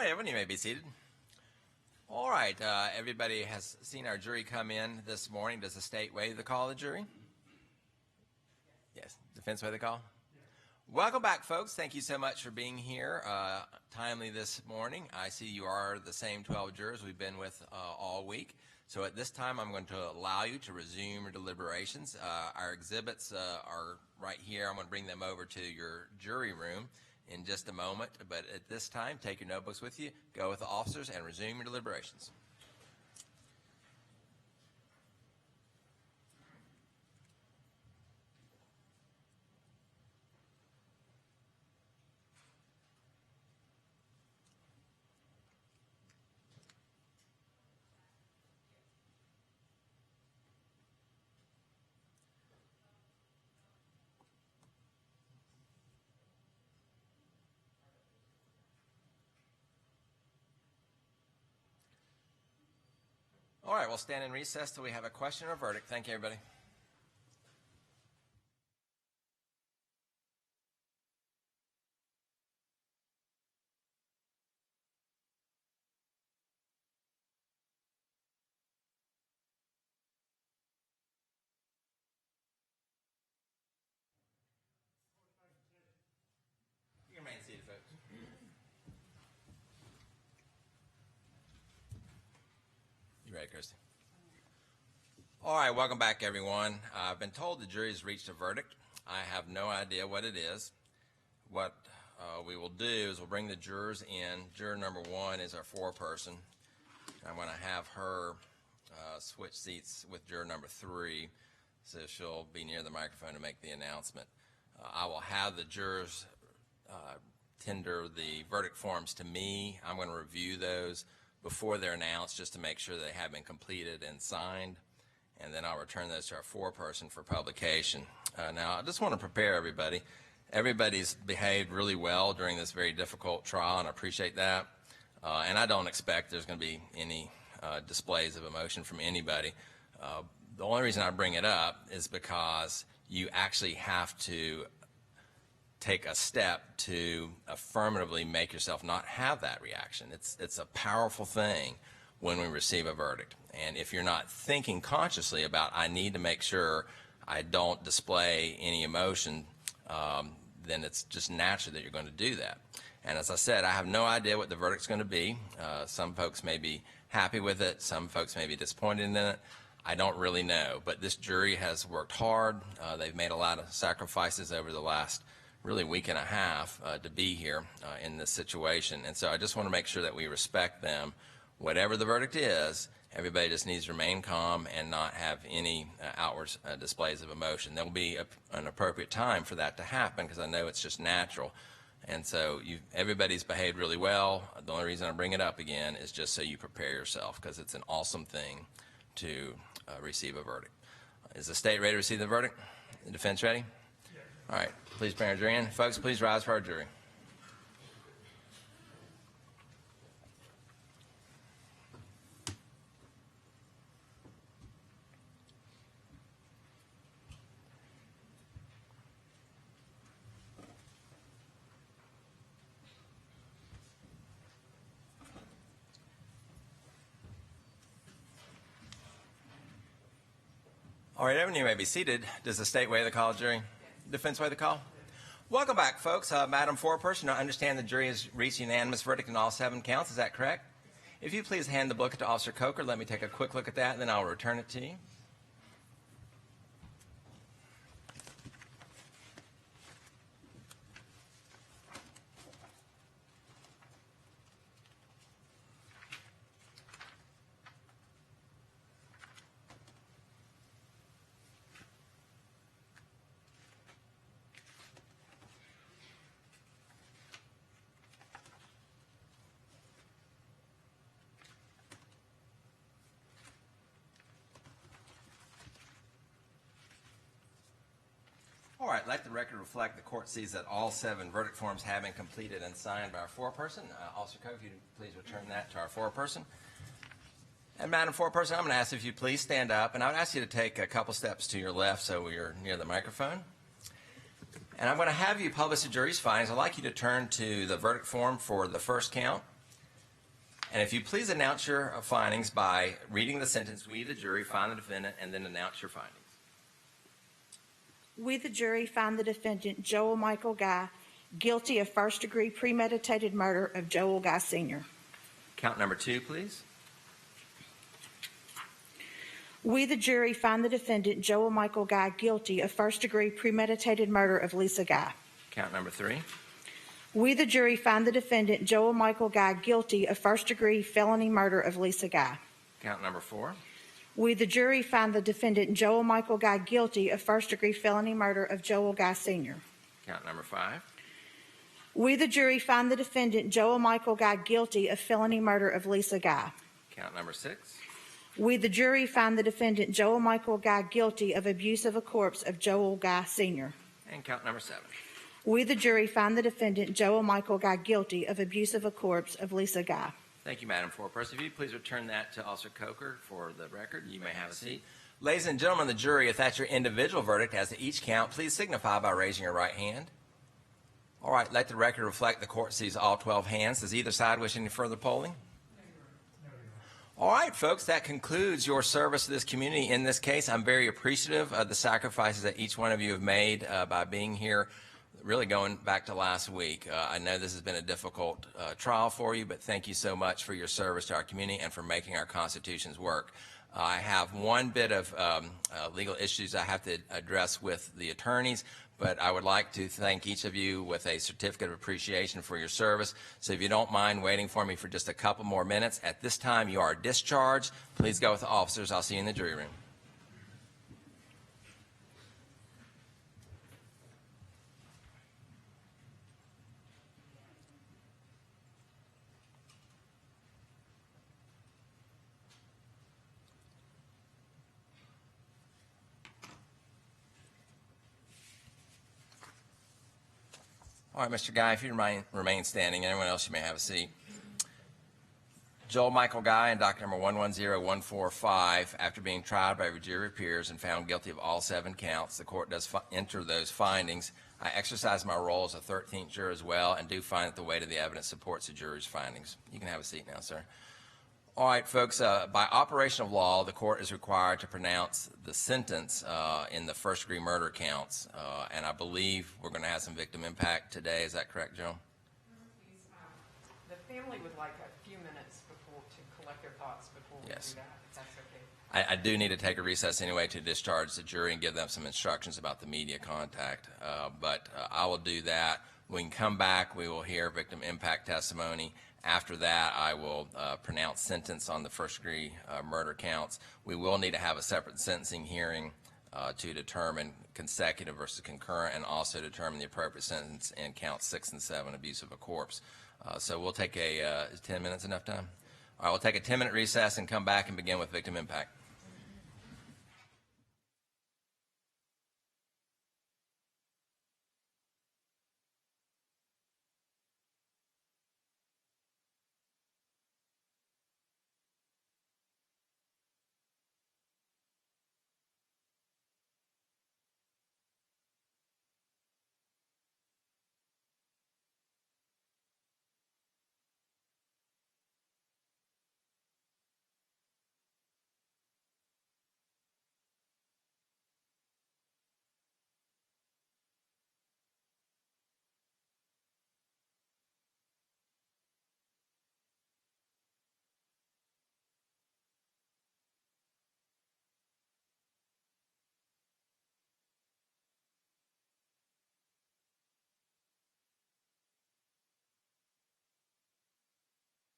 right, everyone, you may be seated. All right, everybody has seen our jury come in this morning. Does the state waive the call of the jury? Yes. Defense waive the call? Welcome back, folks. Thank you so much for being here timely this morning. I see you are the same 12 jurors we've been with all week. So at this time, I'm going to allow you to resume your deliberations. Our exhibits are right here. I'm going to bring them over to your jury room in just a moment. But at this time, take your notebooks with you, go with the officers, and resume your deliberations. All right, we'll stand in recess till we have a question or verdict. Thank you, everybody. You can remain seated, folks. You ready, Christy? All right, welcome back, everyone. I've been told the jury has reached a verdict. I have no idea what it is. What we will do is we'll bring the jurors in. Juror number 1 is our foreperson. I'm going to have her switch seats with juror number 3, so she'll be near the microphone to make the announcement. I will have the jurors tender the verdict forms to me. I'm going to review those before they're announced just to make sure they have been completed and signed, and then I'll return those to our foreperson for publication. Now, I just want to prepare everybody. Everybody's behaved really well during this very difficult trial, and I appreciate that. And I don't expect there's going to be any displays of emotion from anybody. The only reason I bring it up is because you actually have to take a step to affirmatively make yourself not have that reaction. It's a powerful thing when we receive a verdict. And if you're not thinking consciously about, I need to make sure I don't display any emotion, then it's just natural that you're going to do that. And as I said, I have no idea what the verdict's going to be. Some folks may be happy with it. Some folks may be disappointed in it. I don't really know. But this jury has worked hard. They've made a lot of sacrifices over the last really week and a half to be here in this situation. And so I just want to make sure that we respect them. Whatever the verdict is, everybody just needs to remain calm and not have any outward displays of emotion. There will be an appropriate time for that to happen because I know it's just natural. And so everybody's behaved really well. The only reason I bring it up again is just so you prepare yourself because it's an awesome thing to receive a verdict. Is the state ready to receive the verdict? The defense ready? Yes. All right. Please bring our jury in. Folks, please rise for our jury. All right, everyone, you may be seated. Does the state waive the call, jury? Yes. Defense waive the call? Welcome back, folks. Madam Foreperson, I understand the jury has reached a unanimous verdict in all 7 counts. Is that correct? If you please hand the book to Officer Coker, let me take a quick look at that, and then I'll return it to you. All right, let the record reflect the court sees that all 7 verdict forms have been completed and signed by our foreperson. Officer Coker, if you please return that to our foreperson. And Madam Foreperson, I'm going to ask if you please stand up, and I would ask you to take a couple steps to your left so you're near the microphone. And I'm going to have you publish the jury's findings. I'd like you to turn to the verdict form for the first count. And if you please announce your findings by reading the sentence, "We, the jury, find the defendant," and then announce your findings. We, the jury, find the defendant, Joel Michael Guy, guilty of first-degree premeditated murder of Joel Guy Sr. Count number 2, please. We, the jury, find the defendant, Joel Michael Guy, guilty of first-degree premeditated murder of Lisa Guy. Count number 3. We, the jury, find the defendant, Joel Michael Guy, guilty of first-degree felony murder of Lisa Guy. Count number 4. We, the jury, find the defendant, Joel Michael Guy, guilty of first-degree felony murder of Joel Guy Sr. Count number 5. We, the jury, find the defendant, Joel Michael Guy, guilty of felony murder of Lisa Guy. Count number 6. We, the jury, find the defendant, Joel Michael Guy, guilty of abuse of a corpse of Joel Guy Sr. And count number 7. We, the jury, find the defendant, Joel Michael Guy, guilty of abuse of a corpse of Lisa Guy. Thank you, Madam Foreperson. If you please return that to Officer Coker for the record, you may have a seat. Ladies and gentlemen of the jury, if that's your individual verdict as to each count, please signify by raising your right hand. All right, let the record reflect the court sees all 12 hands. Does either side wish any further polling? All right, folks, that concludes your service to this community. In this case, I'm very appreciative of the sacrifices that each one of you have made by being here, really going back to last week. I know this has been a difficult trial for you, but thank you so much for your service to our community and for making our constitutions work. I have one bit of legal issues I have to address with the attorneys, but I would like to thank each of you with a certificate of appreciation for your service. So if you don't mind waiting for me for just a couple more minutes, at this time you are discharged. Please go with the officers. I'll see you in the jury room. All right, Mr. Guy, if you remain standing, anyone else, you may have a seat. Joel Michael Guy and docket number 110145, after being tried by a jury of peers and found guilty of all 7 counts, the court does enter those findings. I exercise my role as a 13th juror as well and do find that the weight of the evidence supports the jury's findings. You can have a seat now, sir. All right, folks, by operation of law, the court is required to pronounce the sentence in the first-degree murder counts, and I believe we're going to have some victim impact today. Is that correct, Joe? The family would like a few minutes to collect their thoughts before we do that, if that's okay. I do need to take a recess anyway to discharge the jury and give them some instructions about the media contact, but I will do that. We can come back. We will hear victim impact testimony. After that, I will pronounce sentence on the first-degree murder counts. We will need to have a separate sentencing hearing to determine consecutive versus concurrent and also determine the appropriate sentence in counts 6 and 7, abuse of a corpse. So we'll take a, is 10 minutes enough time? All right, we'll take a 10-minute recess and come back and begin with victim impact.